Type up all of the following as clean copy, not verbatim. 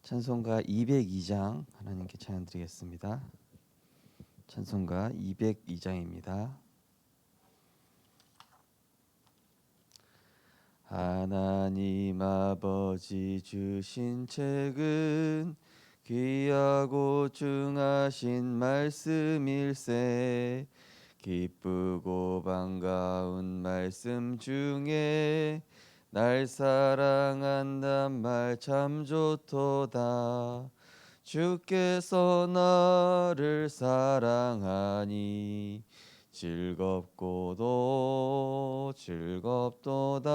찬송가 202장 하나님께 찬양 드리겠습니다. 찬송가 202장입니다. 하나님 아버지 주신 책은 귀하고 중하신 말씀일세. 기쁘고 반가운 말씀 중에 날 사랑한단 말 참 좋도다. 주께서 나를 사랑하니 즐겁고도 즐겁도다.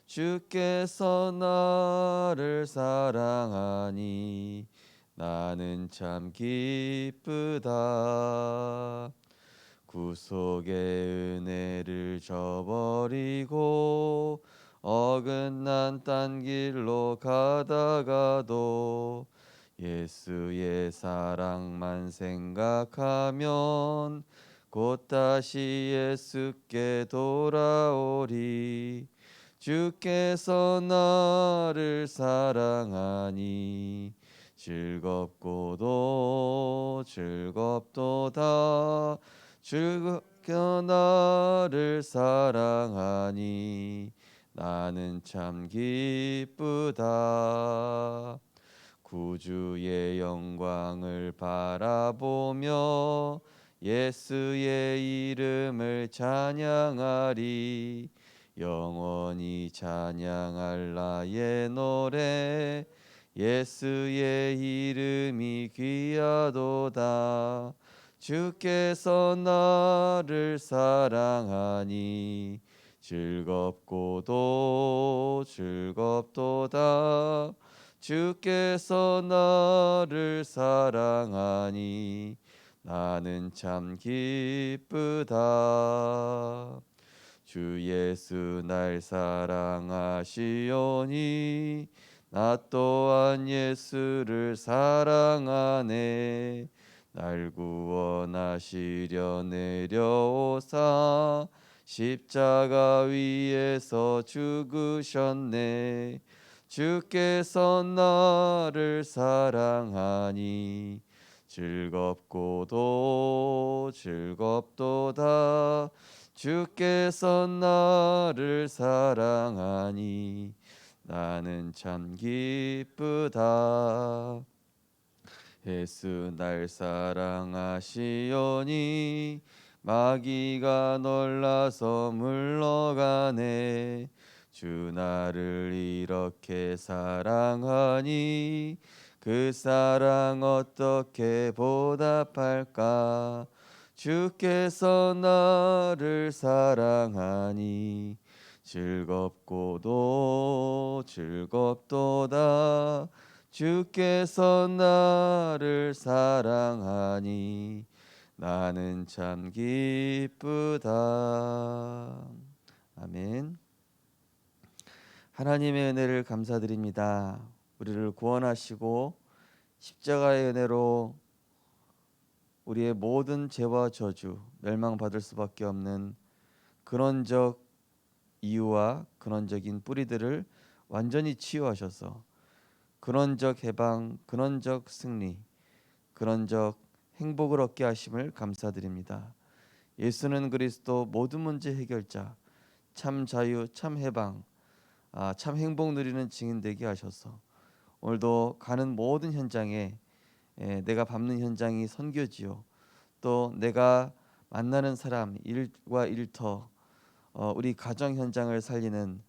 주께서 나를 사랑하니 나는 참 기쁘다. 구속의 은혜를 저버리고 어긋난 딴 길로 가다가도 예수의 사랑만 생각하면 곧 다시 예수께 돌아오리. 주께서 나를 사랑하니 즐겁고도 즐겁도다. 주께서 나를 사랑하니 나는 참 기쁘다. 구주의 영광을 바라보며 예수의 이름을 찬양하리. 영원히 찬양할 나의 노래 예수의 이름이 귀하도다. 주께서 나를 사랑하니 즐겁고도 즐겁도다. 주께서 나를 사랑하니 나는 참 기쁘다. 주 예수 날 사랑하시오니 나 또한 예수를 사랑하네. 날 구원하시려 내려오사 십자가 위에서 죽으셨네. 주께서 나를 사랑하니 즐겁고도 즐겁도다. 주께서 나를 사랑하니 나는 참 기쁘다. 예수 날 사랑하시오니 마귀가 놀라서 물러가네. 주 나를 이렇게 사랑하니 그 사랑 어떻게 보답할까. 주께서 나를 사랑하니 즐겁고도 즐겁도다. 주께서 나를 사랑하니 나는 참 기쁘다. 아멘. 하나님의 은혜를 감사드립니다. 우리를 구원하시고 십자가의 은혜로 우리의 모든 죄와 저주 멸망받을 수밖에 없는 근원적 이유와 근원적인 뿌리들을 완전히 치유하셔서 근원적 해방, 근원적 승리, 근원적 행복을 얻게 하심을 감사드립니다. 예수는 그리스도 모든 문제 해결자, 참 자유, 참 해방, 참 행복 누리는 증인 되게 하셔서 오늘도 가는 모든 현장에 내가 밟는 현장이 선교지요. 또 내가 만나는 사람, 일과 일터, 우리 가정 현장을 살리는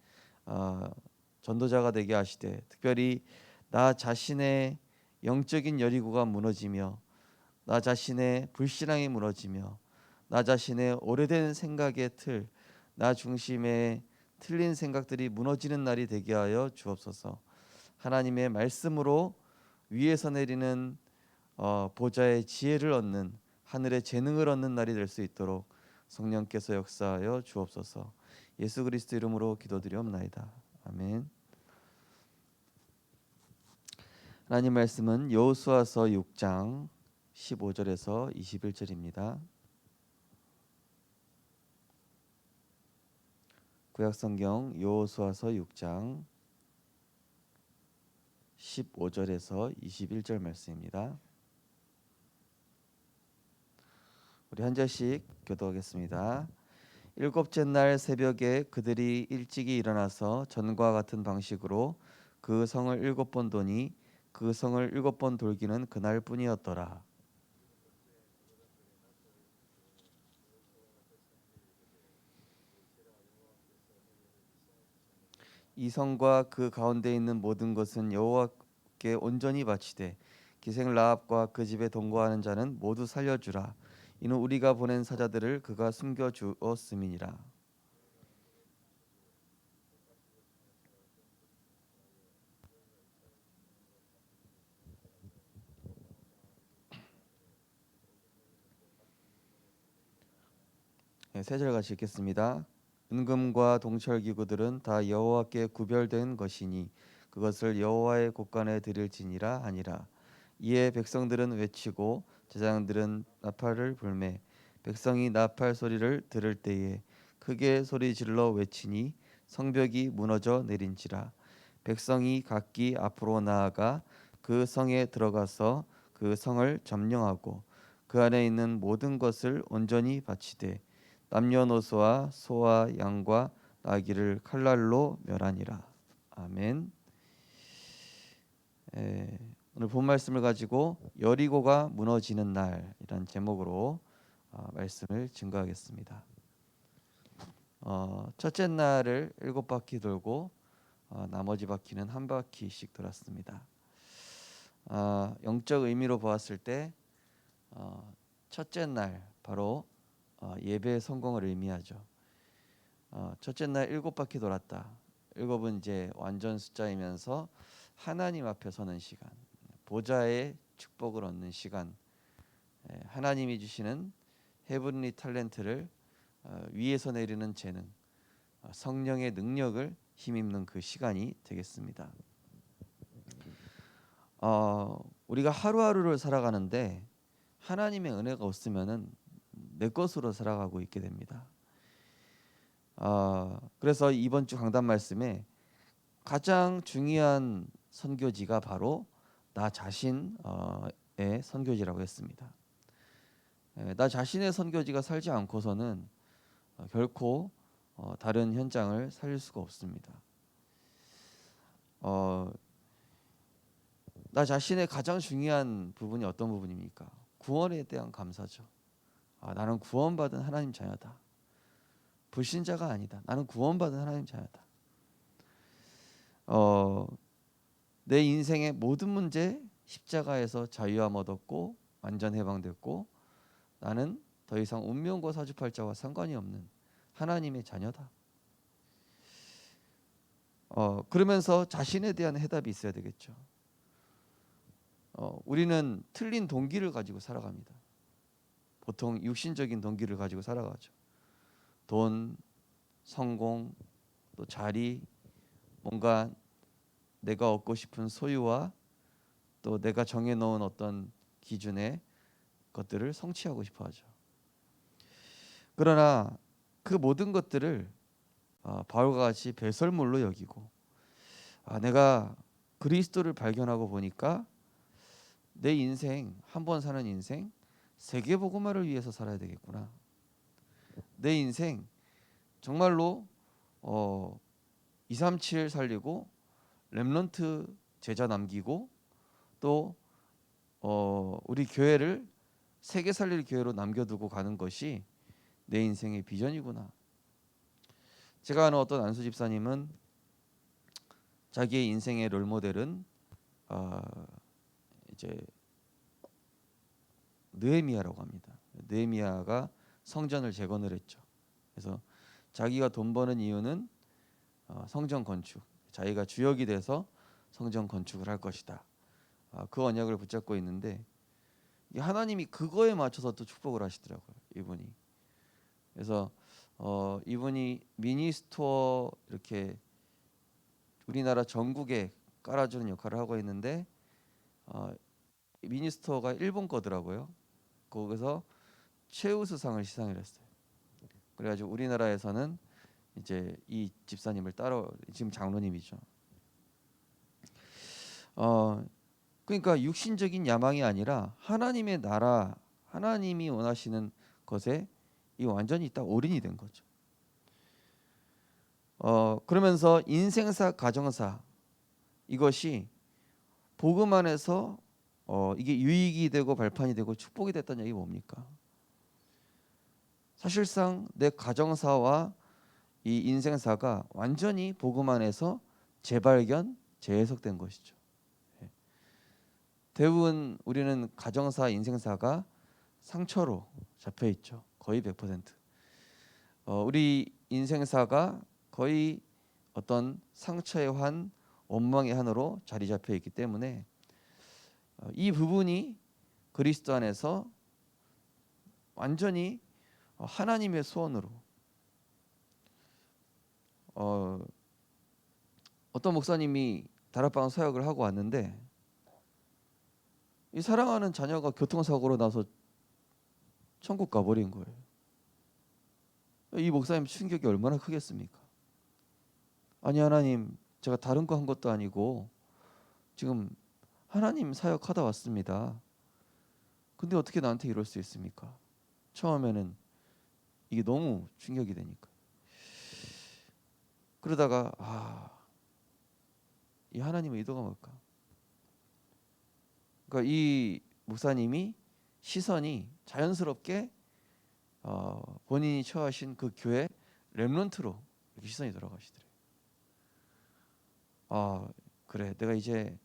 전도자가 되게 하시되, 특별히 나 자신의 영적인 여리고가 무너지며 나 자신의 불신앙이 무너지며 나 자신의 오래된 생각의 틀, 나 중심의 틀린 생각들이 무너지는 날이 되게 하여 주옵소서. 하나님의 말씀으로 위에서 내리는 보좌의 지혜를 얻는, 하늘의 재능을 얻는 날이 될 수 있도록 성령께서 역사하여 주옵소서. 예수 그리스도 이름으로 기도드리옵나이다. 아멘. 하나님 말씀은 여호수아서 6장 15절에서 21절입니다. 구약성경 여호수아서 6장 15절에서 21절 말씀입니다. 우리 한 절씩 교독하겠습니다. 일곱째 날 새벽에 그들이 일찍이 일어나서 전과 같은 방식으로 그 성을 7번 도니 그 성을 7번 돌기는 그날뿐이었더라. 이 성과 그 가운데 있는 모든 것은 여호와께 온전히 바치되 기생 라합과 그 집에 동거하는 자는 모두 살려주라. 이는 우리가 보낸 사자들을 그가 숨겨 주었음이니라. 세 절 같이 읽겠습니다. 은금과 동철 기구들은 다 여호와께 구별된 것이니 그것을 여호와의 곳간에 드릴지니라 하니라. 이에 백성들은 외치고 제장들은 나팔을 불매 백성이 나팔 소리를 들을 때에 크게 소리 질러 외치니 성벽이 무너져 내린지라. 백성이 각기 앞으로 나아가 그 성에 들어가서 그 성을 점령하고 그 안에 있는 모든 것을 온전히 바치되 남녀노소와 소와 양과 나귀를 칼날로 멸하니라. 아멘. 오늘 본 말씀을 가지고 여리고가 무너지는 날이란 제목으로 말씀을 증거하겠습니다. 첫째 날을 7바퀴 돌고 나머지 바퀴는 한 바퀴씩 돌았습니다. 영적 의미로 보았을 때 첫째 날 바로 예배의 성공을 의미하죠. 첫째 날 7바퀴 돌았다. 7은 이제 완전 숫자이면서 하나님 앞에 서는 시간, 보좌의 축복을 얻는 시간, 하나님이 주시는 헤븐리 탤런트를 위에서 내리는 재능, 성령의 능력을 힘입는 그 시간이 되겠습니다. 우리가 하루하루를 살아가는데 하나님의 은혜가 없으면은 내 것으로 살아가고 있게 됩니다. 그래서 이번 주 강단 말씀에 가장 중요한 선교지가 바로 나 자신의 선교지라고 했습니다. 나 자신의 선교지가 살지 않고서는 결코 다른 현장을 살릴 수가 없습니다. 나 자신의 가장 중요한 부분이 어떤 부분입니까? 구원에 대한 감사죠. 나는 구원받은 하나님 자녀다. 불신자가 아니다. 나는 구원받은 하나님 자녀다. 내 인생의 모든 문제 십자가에서 자유함 얻었고 완전 해방됐고 나는 더 이상 운명과 사주팔자와 상관이 없는 하나님의 자녀다. 그러면서 자신에 대한 해답이 있어야 되겠죠. 우리는 틀린 동기를 가지고 살아갑니다. 보통 육신적인 동기를 가지고 살아가죠. 돈, 성공, 또 자리, 뭔가 내가 얻고 싶은 소유와 또 내가 정해놓은 어떤 기준의 것들을 성취하고 싶어하죠. 그러나 그 모든 것들을 바울과 같이 배설물로 여기고 내가 그리스도를 발견하고 보니까 내 인생 한 번 사는 인생 세계복음화를 위해서 살아야 되겠구나. 내 인생 정말로 237 살리고 렘넌트 제자 남기고 또 우리 교회를 세계 살릴 교회로 남겨두고 가는 것이 내 인생의 비전이구나. 제가 아는 어떤 안수 집사님은 자기의 인생의 롤모델은 이제 느헤미야라고 합니다. 느헤미야가 성전을 재건을 했죠. 그래서 자기가 돈 버는 이유는 성전 건축, 자기가 주역이 돼서 성전 건축을 할 것이다. 그 언약을 붙잡고 있는데 하나님이 그거에 맞춰서 또 축복을 하시더라고요. 이분이. 그래서 이분이 미니스토어 이렇게 우리나라 전국에 깔아주는 역할을 하고 있는데 미니스토어가 일본 거더라고요. 거기서 최우수상을 시상을 했어요. 그래가지고 우리나라에서는 이제 이 집사님을 따로 지금 장로님이죠. 어, 그러니까 육신적인 야망이 아니라 하나님의 나라, 하나님이 원하시는 것에 이 완전히 딱 올인이 된 거죠. 그러면서 인생사, 가정사 이것이 복음 안에서 이게 유익이 되고 발판이 되고 축복이 됐다는 얘기 뭡니까? 사실상 내 가정사와 이 인생사가 완전히 복음 안에서 재발견, 재해석된 것이죠. 예. 대부분 우리는 가정사, 인생사가 상처로 잡혀 있죠. 거의 100%. 우리 인생사가 거의 어떤 상처의 환, 원망의 한으로 자리 잡혀 있기 때문에 이 부분이 그리스도 안에서 완전히 하나님의 소원으로 어, 어떤 목사님이 다락방 사역을 하고 왔는데 이 사랑하는 자녀가 교통사고로 나서 천국 가버린 거예요. 이 목사님 충격이 얼마나 크겠습니까? 아니 하나님, 제가 다른 거 한 것도 아니고 지금 하나님 사역하다 왔습니다. 근데 어떻게 나한테 이럴 수 있습니까? 처음에는 이게 너무 충격이 되니까. 그러다가 이 하나님의 의도가 뭘까? 그러니까 이 목사님이 시선이 자연스럽게 본인이 처하신 그 교회 렘넌트로 이렇게 시선이 돌아가시더래요. 그래, 내가 이제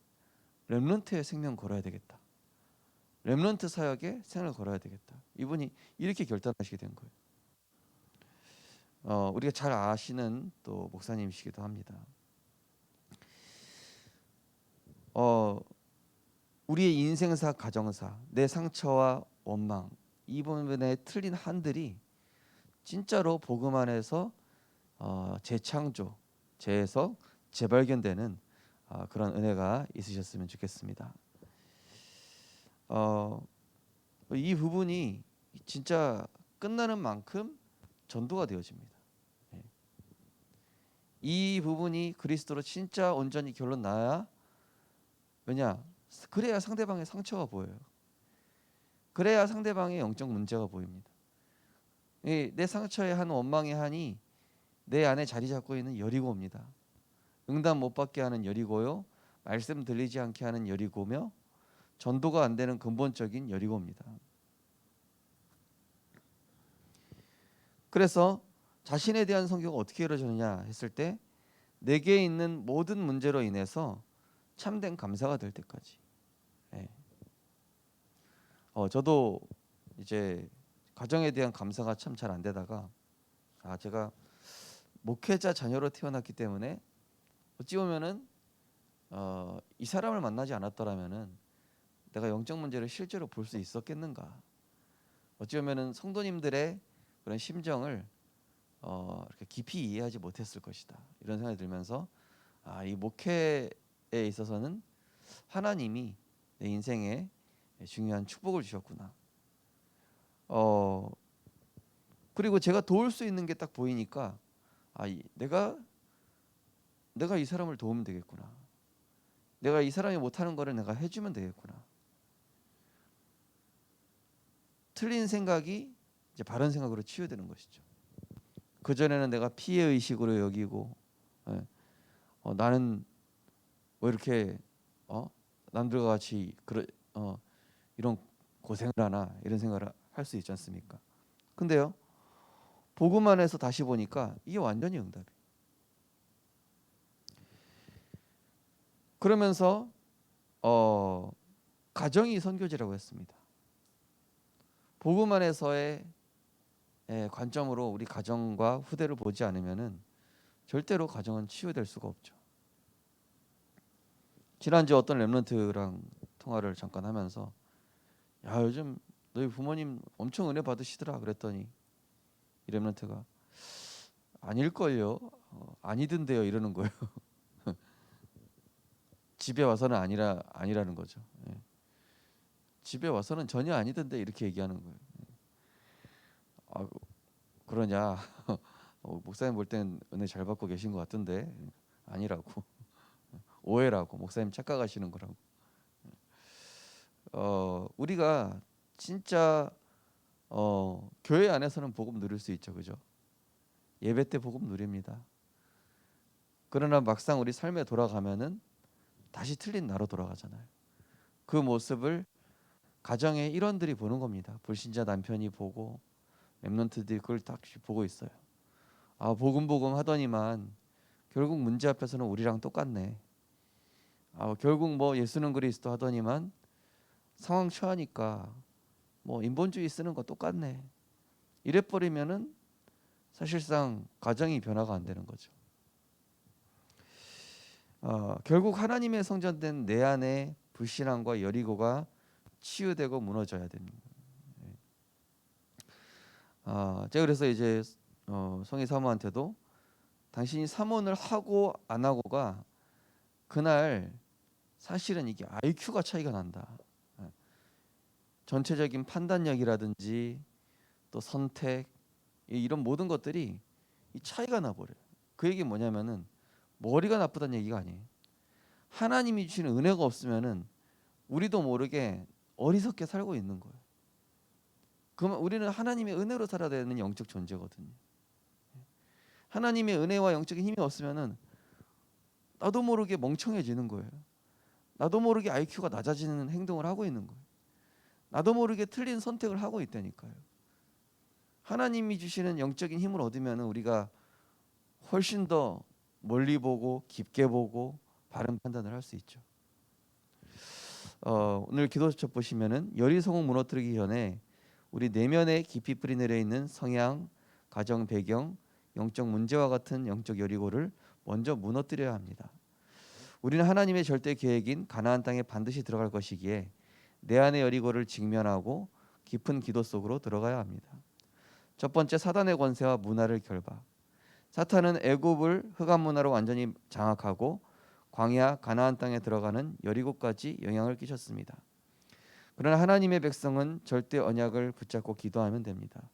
렘넌트의 생명 걸어야 되겠다. 렘넌트 사역에 생을 걸어야 되겠다. 이분이 이렇게 결단하시게 된 거예요. 우리가 잘 아시는 또 목사님이시기도 합니다. 우리의 인생사, 가정사, 내 상처와 원망 이 부분에 틀린 한들이 진짜로 복음 안에서 재창조, 재해석, 재발견되는 그런 은혜가 있으셨으면 좋겠습니다. 이 부분이 진짜 끝나는 만큼 전도가 되어집니다. 예. 이 부분이 그리스도로 진짜 온전히 결론 나야. 왜냐? 그래야 상대방의 상처가 보여요. 그래야 상대방의 영적 문제가 보입니다. 내 상처의 한, 원망의 한이 내 안에 자리 잡고 있는 여리고입니다. 응답 못 받게 하는 여리고요, 말씀 들리지 않게 하는 여리고며 전도가 안 되는 근본적인 여리고입니다. 그래서 자신에 대한 성교가 어떻게 이루어지느냐 했을 때 내게 있는 모든 문제로 인해서 참된 감사가 될 때까지. 예. 저도 이제 가정에 대한 감사가 참 잘 안 되다가 제가 목회자 자녀로 태어났기 때문에 어찌 보면은 이 사람을 만나지 않았더라면은 내가 영적 문제를 실제로 볼 수 있었겠는가? 어찌 보면은 성도님들의 그런 심정을 이렇게 깊이 이해하지 못했을 것이다. 이런 생각이 들면서 이 목회에 있어서는 하나님이 내 인생에 중요한 축복을 주셨구나. 그리고 제가 도울 수 있는 게 딱 보이니까 내가 이 사람을 도우면 되겠구나. 내가 이 사람이 못하는 거를 내가 해주면 되겠구나. 틀린 생각이 이제 바른 생각으로 치유되는 것이죠. 그 전에는 내가 피해 의식으로 여기고, 나는 왜 이렇게 남들과 같이 이런 고생을 하나 이런 생각을 할 수 있지 않습니까? 근데요, 복음 안에서 다시 보니까 이게 완전히 응답이. 그러면서 가정이 선교지라고 했습니다. 복음 안에서의 관점으로 우리 가정과 후대를 보지 않으면은 절대로 가정은 치유될 수가 없죠. 지난주 어떤 렘넌트랑 통화를 잠깐 하면서 요즘 너희 부모님 엄청 은혜 받으시더라 그랬더니 이 렘넌트가 아닐걸요, 아니던데요 이러는 거예요. 집에 와서는 아니라는 거죠. 예. 집에 와서는 전혀 아니던데 이렇게 얘기하는 거예요. 그러냐? 목사님 볼 땐 은혜 잘 받고 계신 것 같은데 아니라고. 오해라고, 목사님 착각하시는 거라고. 우리가 진짜 교회 안에서는 복음 누릴 수 있죠, 그죠? 예배 때 복음 누립니다. 그러나 막상 우리 삶에 돌아가면은 다시 틀린 나로 돌아가잖아요. 그 모습을 가정의 일원들이 보는 겁니다. 불신자 남편이 보고 렘넌트들이 그걸 딱 보고 있어요. 아, 복음 하더니만 결국 문제 앞에서는 우리랑 똑같네. 아, 결국 뭐 예수는 그리스도 하더니만 상황 처하니까 뭐 인본주의 쓰는 거 똑같네. 이래 버리면은 사실상 가정이 변화가 안 되는 거죠. 결국 하나님의 성전된 내 안에 불신앙과 여리고가 치유되고 무너져야 됩니다. 제가 그래서 이제 성희 사모한테도 당신이 사모를 하고 안 하고가 그날 사실은 이게 IQ가 차이가 난다. 예. 전체적인 판단력이라든지 또 선택 이런 모든 것들이 이 차이가 나버려요. 그 얘기 뭐냐면은 머리가 나쁘다는 얘기가 아니에요. 하나님이 주시는 은혜가 없으면은 우리도 모르게 어리석게 살고 있는 거예요. 그러면 우리는 하나님의 은혜로 살아야 되는 영적 존재거든요. 하나님의 은혜와 영적인 힘이 없으면은 나도 모르게 멍청해지는 거예요. 나도 모르게 IQ가 낮아지는 행동을 하고 있는 거예요. 나도 모르게 틀린 선택을 하고 있다니까요. 하나님이 주시는 영적인 힘을 얻으면 우리가 훨씬 더 멀리 보고 깊게 보고 바른 판단을 할 수 있죠. 오늘 기도수첩 보시면은 열의성을 무너뜨리기 전에 우리 내면에 깊이 뿌리 내려 있는 성향, 가정 배경, 영적 문제와 같은 영적 여리고를 먼저 무너뜨려야 합니다. 우리는 하나님의 절대 계획인 가나안 땅에 반드시 들어갈 것이기에 내 안의 여리고를 직면하고 깊은 기도 속으로 들어가야 합니다. 첫 번째, 사단의 권세와 문화를 결박. 사탄은 애굽을 흑암 문화로 완전히 장악하고 광야 가나안 땅에 들어가는 여리고까지 영향을 끼쳤습니다. 그러나 하나님의 백성은 절대 언약을 붙잡고 기도하면 됩니다.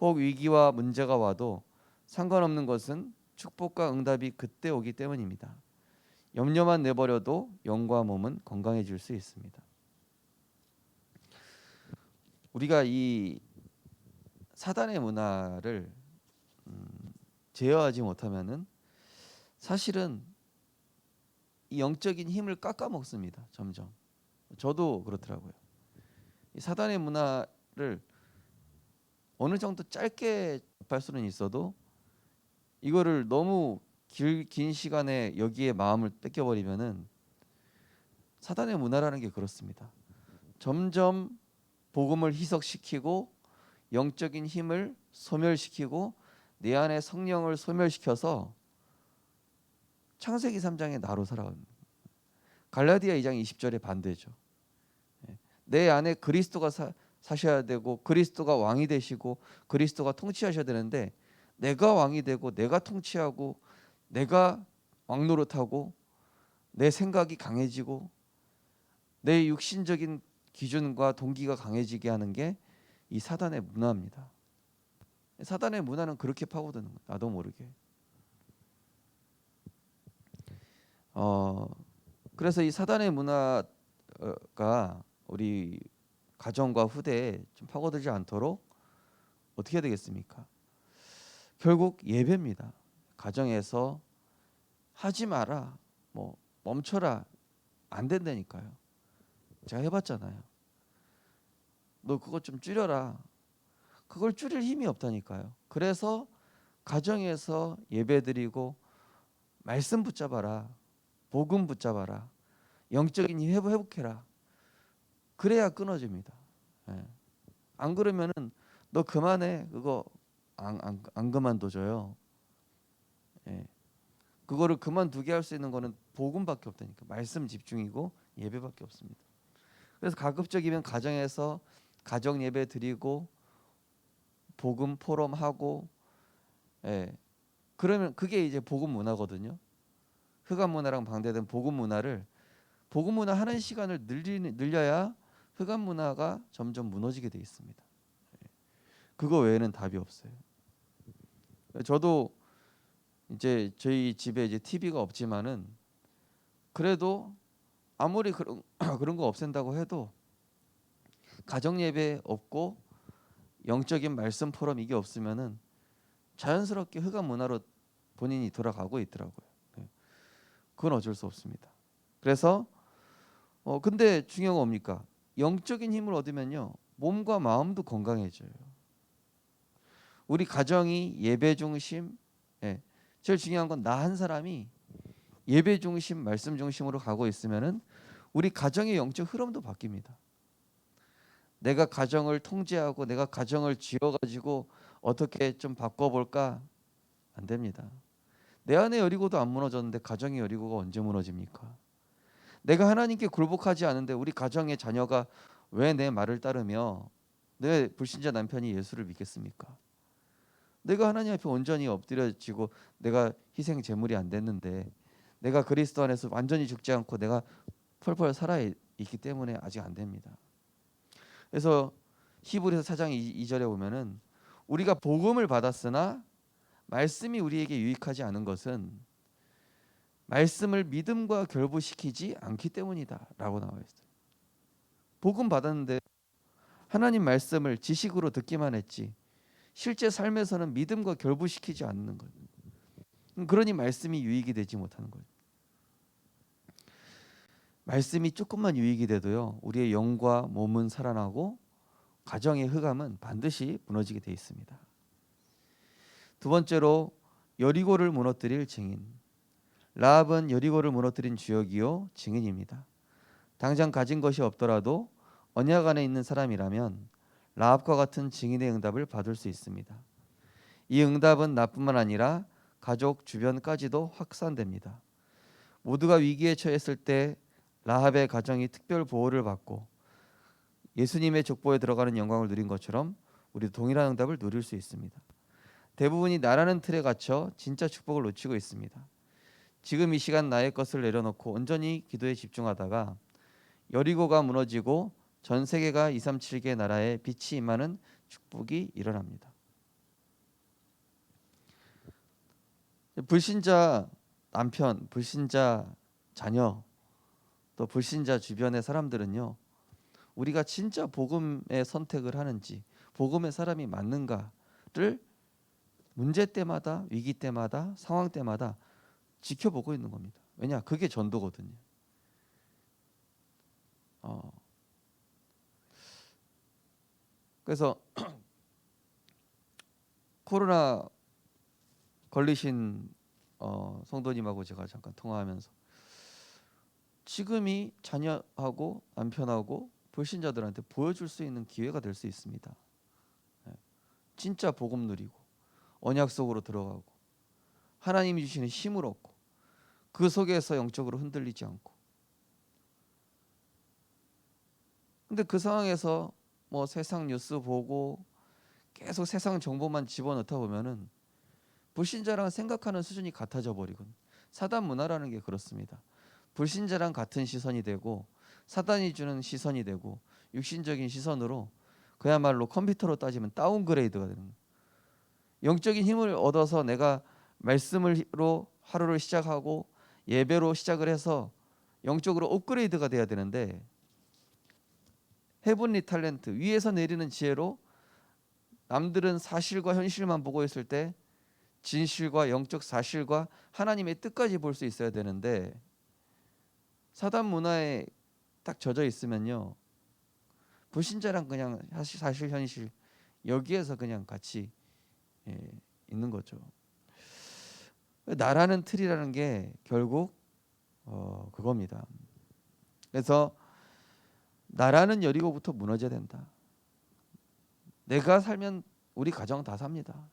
혹 위기와 문제가 와도 상관없는 것은 축복과 응답이 그때 오기 때문입니다. 염려만 내버려도 영과 몸은 건강해질 수 있습니다. 우리가 이 사단의 문화를 제어하지 못하면은 사실은 이 영적인 힘을 깎아먹습니다. 점점. 저도 그렇더라고요. 이 사단의 문화를 어느 정도 짧게 접할 수는 있어도 이거를 너무 긴 시간에 여기에 마음을 뺏겨버리면은 사단의 문화라는 게 그렇습니다. 점점 복음을 희석시키고 영적인 힘을 소멸시키고 내 안에 성령을 소멸시켜서 창세기 3장의 나로 살아갑니다. 갈라디아 2장 20절의 반대죠. 내 안에 그리스도가 사셔야 되고 그리스도가 왕이 되시고 그리스도가 통치하셔야 되는데 내가 왕이 되고 내가 통치하고 내가 왕노릇하고 내 생각이 강해지고 내 육신적인 기준과 동기가 강해지게 하는 게 이 사단의 문화입니다. 사단의 문화는 그렇게 파고드는 거예요. 나도 모르게. 그래서 이 사단의 문화가 우리 가정과 후대에 좀 파고들지 않도록 어떻게 해야 되겠습니까? 결국 예배입니다. 가정에서 하지 마라, 뭐 멈춰라, 안 된다니까요. 제가 해봤잖아요. 너 그것 좀 줄여라. 그걸 줄일 힘이 없다니까요. 그래서 가정에서 예배드리고 말씀 붙잡아라, 복음 붙잡아라, 영적인 힘 회복해라. 그래야 끊어집니다. 예. 안 그러면은 너 그만해. 그거 안 그만둬줘요. 예. 그거를 그만두게 할 수 있는 거는 복음밖에 없다니까. 말씀 집중이고 예배밖에 없습니다. 그래서 가급적이면 가정에서 가정 예배 드리고 복음 포럼하고, 예. 그러면 그게 이제 복음 문화거든요. 흑암 문화랑 방대된 복음 문화를 복음 문화 하는 시간을 늘려야 흑암 문화가 점점 무너지게 돼 있습니다. 그거 외에는 답이 없어요. 저도 이제 저희 집에 이제 TV가 없지만은 그래도 아무리 그런 그런 거 없앤다고 해도 가정 예배 없고 영적인 말씀 포럼 이게 없으면은 자연스럽게 흑암 문화로 본인이 돌아가고 있더라고요. 네. 그건 어쩔 수 없습니다. 그래서 근데 중요한 건 뭡니까? 영적인 힘을 얻으면요 몸과 마음도 건강해져요. 우리 가정이 예배 중심, 예. 제일 중요한 건 나 한 사람이 예배 중심, 말씀 중심으로 가고 있으면은 우리 가정의 영적 흐름도 바뀝니다. 내가 가정을 통제하고 내가 가정을 쥐어가지고 어떻게 좀 바꿔볼까? 안 됩니다. 내 안에 여리고도 안 무너졌는데 가정의 여리고가 언제 무너집니까? 내가 하나님께 굴복하지 않은데 우리 가정의 자녀가 왜 내 말을 따르며 내 불신자 남편이 예수를 믿겠습니까? 내가 하나님 앞에 온전히 엎드려지고 내가 희생 제물이 안 됐는데 내가 그리스도 안에서 완전히 죽지 않고 내가 펄펄 살아 있기 때문에 아직 안 됩니다. 그래서 히브리서 4장 2절에 보면은 우리가 복음을 받았으나 말씀이 우리에게 유익하지 않은 것은 말씀을 믿음과 결부시키지 않기 때문이다라고 나와 있어요. 복음 받았는데 하나님 말씀을 지식으로 듣기만 했지 실제 삶에서는 믿음과 결부시키지 않는 거예요. 그러니 말씀이 유익이 되지 못하는 거예요. 말씀이 조금만 유익이 돼도요 우리의 영과 몸은 살아나고 가정의 흑암은 반드시 무너지게 돼 있습니다. 두 번째로 여리고를 무너뜨릴 증인. 라합은 여리고를 무너뜨린 주역이요 증인입니다. 당장 가진 것이 없더라도 언약 안에 있는 사람이라면 라합과 같은 증인의 응답을 받을 수 있습니다. 이 응답은 나뿐만 아니라 가족 주변까지도 확산됩니다. 모두가 위기에 처했을 때 라합의 가정이 특별 보호를 받고 예수님의 족보에 들어가는 영광을 누린 것처럼 우리도 동일한 응답을 누릴 수 있습니다. 대부분이 나라는 틀에 갇혀 진짜 축복을 놓치고 있습니다. 지금 이 시간 나의 것을 내려놓고 온전히 기도에 집중하다가 여리고가 무너지고 전 세계가 237개 나라에 빛이 임하는 축복이 일어납니다. 불신자 남편, 불신자 자녀, 또 불신자 주변의 사람들은요. 우리가 진짜 복음의 선택을 하는지, 복음의 사람이 맞는가를 문제 때마다, 위기 때마다, 상황 때마다 지켜보고 있는 겁니다. 왜냐? 그게 전도거든요. 그래서 코로나 걸리신 성도님하고 제가 잠깐 통화하면서 지금이 자녀하고 남편하고 불신자들한테 보여줄 수 있는 기회가 될 수 있습니다. 진짜 복음 누리고 언약 속으로 들어가고 하나님이 주시는 힘을 얻고 그 속에서 영적으로 흔들리지 않고. 근데 그 상황에서 뭐 세상 뉴스 보고 계속 세상 정보만 집어넣다 보면은 불신자랑 생각하는 수준이 같아져 버리거든요. 사단 문화라는 게 그렇습니다. 불신자랑 같은 시선이 되고 사단이 주는 시선이 되고 육신적인 시선으로 그야말로 컴퓨터로 따지면 다운그레이드가 되는 거예요. 영적인 힘을 얻어서 내가 말씀으로 하루를 시작하고 예배로 시작을 해서 영적으로 업그레이드가 돼야 되는데 헤븐리 탤런트 위에서 내리는 지혜로 남들은 사실과 현실만 보고 있을 때 진실과 영적 사실과 하나님의 뜻까지 볼 수 있어야 되는데 사단 문화에 딱 젖어 있으면요 불신자랑 그냥 사실 현실 여기에서 그냥 같이 있는 거죠. 나라는 틀이라는 게 결국 그겁니다. 그래서 나라는 여리고부터 무너져야 된다. 내가 살면 우리 가정 다 삽니다.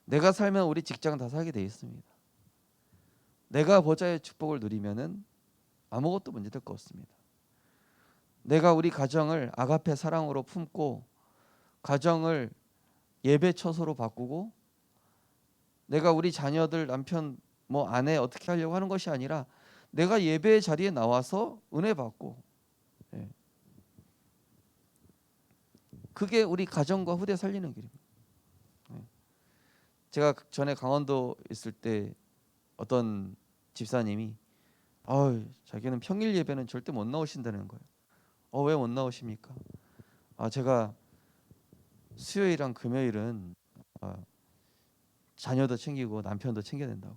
내가 살면 우리 직장 다 살게 돼 있습니다. 내가 보좌의 축복을 누리면은 아무것도 문제될 거 없습니다. 내가 우리 가정을 아가페 사랑으로 품고 가정을 예배 처소로 바꾸고 내가 우리 자녀들 남편 뭐 아내 어떻게 하려고 하는 것이 아니라 내가 예배의 자리에 나와서 은혜 받고 그게 우리 가정과 후대 살리는 길입니다. 제가 전에 강원도 있을 때 어떤 집사님이 자기는 평일 예배는 절대 못 나오신다는 거예요. 왜 못 나오십니까? 제가 수요일이랑 금요일은 자녀도 챙기고 남편도 챙겨야 된다고.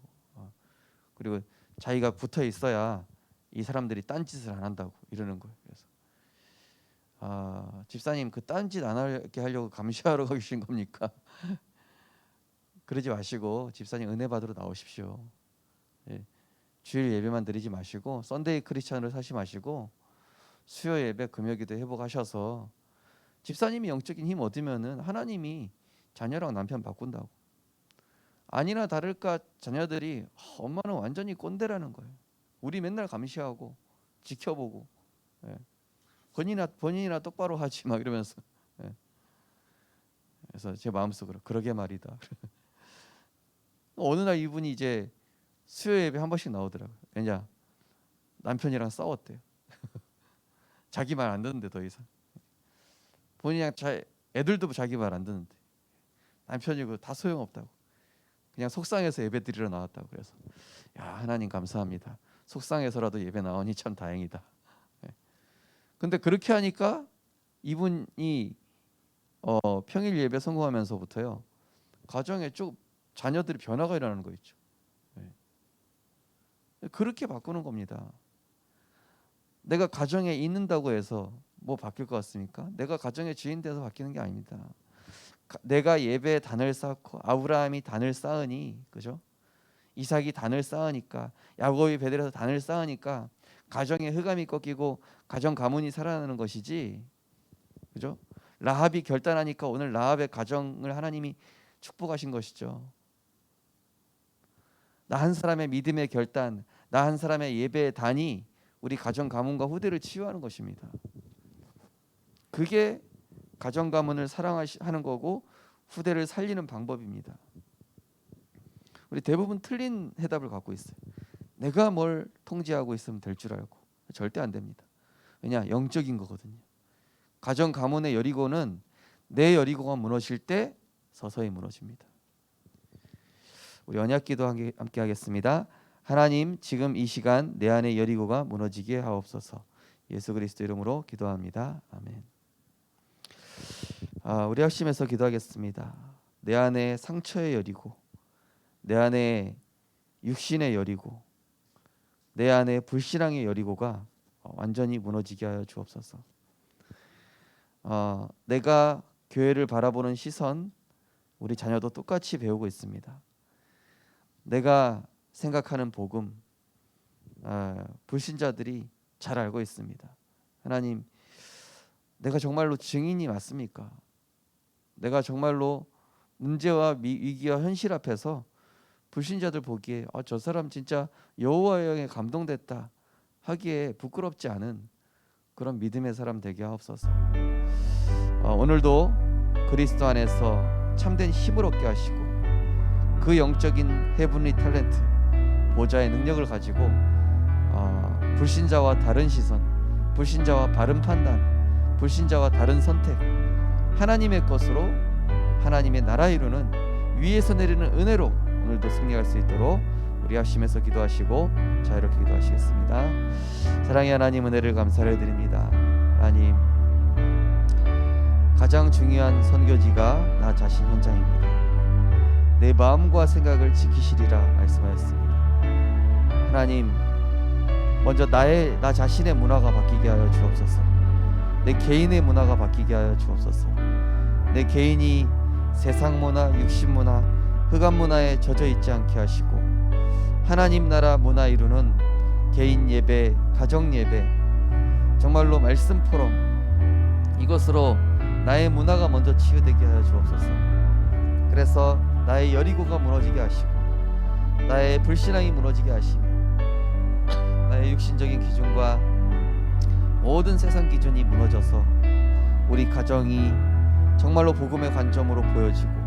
그리고 자기가 붙어 있어야 이 사람들이 딴짓을 안 한다고 이러는 거예요. 그래서 집사님 그 딴짓 안 하게 하려고 감시하러 가신 겁니까? 그러지 마시고 집사님 은혜 받으러 나오십시오. 예. 주일 예배만 드리지 마시고 썬데이 크리스찬으로 사시 마시고 수요 예배 금요기도 회복하셔서 집사님이 영적인 힘 얻으면은 하나님이 자녀랑 남편 바꾼다고. 아니나 다를까 자녀들이 엄마는 완전히 꼰대라는 거예요. 우리 맨날 감시하고 지켜보고 본인이나 똑바로 하지 막 이러면서. 그래서 제 마음속으로 그러게 말이다. 어느 날 이분이 이제 수요 예배 한 번씩 나오더라고요. 왜냐? 남편이랑 싸웠대요. 자기 말 안 듣는데 더 이상. 본인이랑 애들도 자기 말 안 듣는데 남편이고 다 소용없다고. 그냥 속상해서 예배 드리러 나왔다고. 그래서 하나님 감사합니다. 속상해서라도 예배 나오니 참 다행이다. 근데 그렇게 하니까 이분이 평일 예배 성공하면서부터요 가정에 쭉 자녀들이 변화가 일어나는 거 있죠. 그렇게 바꾸는 겁니다. 내가 가정에 있는다고 해서 뭐 바뀔 것 같습니까? 내가 가정의 주인 돼서 바뀌는 게 아닙니다. 내가 예배에 단을 쌓고 아브라함이 단을 쌓으니, 그죠? 이삭이 단을 쌓으니까, 야곱이 베들에서 단을 쌓으니까 가정의 흑암이 꺾이고 가정 가문이 살아나는 것이지, 그죠? 라합이 결단하니까 오늘 라합의 가정을 하나님이 축복하신 것이죠. 나 한 사람의 믿음의 결단, 나 한 사람의 예배의 단이 우리 가정 가문과 후대를 치유하는 것입니다. 그게 가정 가문을 사랑하는 거고 후대를 살리는 방법입니다. 우리 대부분 틀린 해답을 갖고 있어요. 내가 뭘 통제하고 있으면 될 줄 알고. 절대 안 됩니다. 왜냐? 영적인 거거든요. 가정 가문의 여리고는 내 여리고가 무너질 때 서서히 무너집니다. 우리 언약기도 함께 하겠습니다. 하나님, 지금 이 시간 내 안의 여리고가 무너지게 하옵소서. 예수 그리스도 이름으로 기도합니다. 아멘. 우리 합심해서 기도하겠습니다. 내 안에 상처의 여리고, 내 안에 육신의 여리고, 내 안에 불신앙의 여리고가 완전히 무너지게 하여 주옵소서. 내가 교회를 바라보는 시선, 우리 자녀도 똑같이 배우고 있습니다. 내가 생각하는 복음, 불신자들이 잘 알고 있습니다. 하나님, 내가 정말로 증인이 맞습니까? 내가 정말로 문제와 위기와 현실 앞에서 불신자들 보기에 저 사람 진짜 여호와의 영에 감동됐다 하기에 부끄럽지 않은 그런 믿음의 사람 되게 하옵소서. 오늘도 그리스도 안에서 참된 힘을 얻게 하시고 그 영적인 헤븐리 탤런트, 보좌의 능력을 가지고 불신자와 다른 시선, 불신자와 바른 판단, 불신자와 다른 선택, 하나님의 것으로 하나님의 나라 이루는 위에서 내리는 은혜로 오늘도 승리할 수 있도록 우리 합심해서 기도하시고 자유롭게 기도하시겠습니다. 사랑의 하나님, 은혜를 감사를 드립니다. 하나님, 가장 중요한 선교지가 나 자신 현장입니다. 내 마음과 생각을 지키시리라 말씀하셨습니다. 하나님, 먼저 나 자신의 문화가 바뀌게 하여 주옵소서. 내 개인의 문화가 바뀌게 하여 주옵소서. 내 개인이 세상 문화, 육신 문화, 흑암 문화에 젖어 있지 않게 하시고 하나님 나라 문화 이루는 개인 예배, 가정 예배, 정말로 말씀 포럼, 이것으로 나의 문화가 먼저 치유되게 하여 주옵소서. 그래서 나의 여리고가 무너지게 하시고 나의 불신앙이 무너지게 하시며 나의 육신적인 기준과 모든 세상 기준이 무너져서 우리 가정이 정말로 복음의 관점으로 보여지고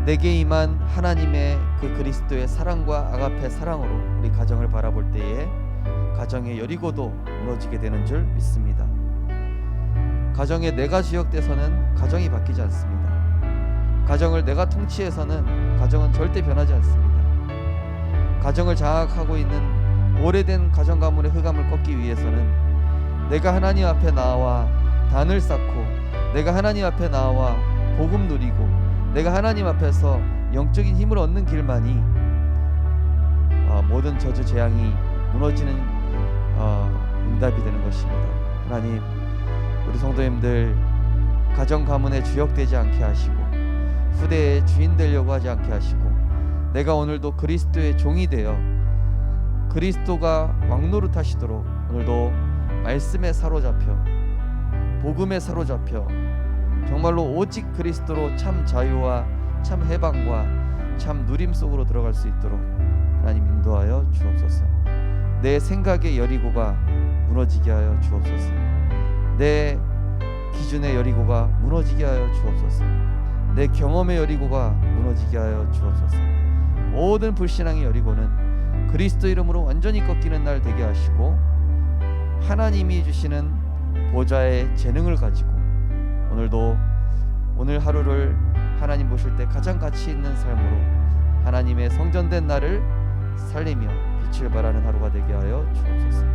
내게 임한 하나님의 그 그리스도의 사랑과 아가페 사랑으로 우리 가정을 바라볼 때에 가정의 여리고도 무너지게 되는 줄 믿습니다. 가정에 내가 지역돼서는 가정이 바뀌지 않습니다. 가정을 내가 통치해서는 가정은 절대 변하지 않습니다. 가정을 장악하고 있는 오래된 가정 가문의 흑암을 꺾기 위해서는 내가 하나님 앞에 나와 단을 쌓고, 내가 하나님 앞에 나와 복음 누리고, 내가 하나님 앞에서 영적인 힘을 얻는 길만이 모든 저주 재앙이 무너지는 응답이 되는 것입니다. 하나님, 우리 성도님들 가정 가문에 주역되지 않게 하시고 후대의 주인 되려고 하지 않게 하시고, 내가 오늘도 그리스도의 종이 되어 그리스도가 왕노릇 하시도록 오늘도 말씀에 사로잡혀 복음에 사로잡혀 정말로 오직 그리스도로 참 자유와 참 해방과 참 누림 속으로 들어갈 수 있도록 하나님 인도하여 주옵소서. 내 생각의 여리고가 무너지게 하여 주옵소서. 내 기준의 여리고가 무너지게 하여 주옵소서. 내 경험의 여리고가 무너지게 하여 주옵소서. 모든 불신앙의 여리고는 그리스도 이름으로 완전히 꺾이는 날 되게 하시고, 하나님이 주시는 보좌의 재능을 가지고 오늘도 오늘 하루를 하나님 보실 때 가장 가치 있는 삶으로 하나님의 성전된 나를 살리며 빛을 발하는 하루가 되게 하여 주옵소서.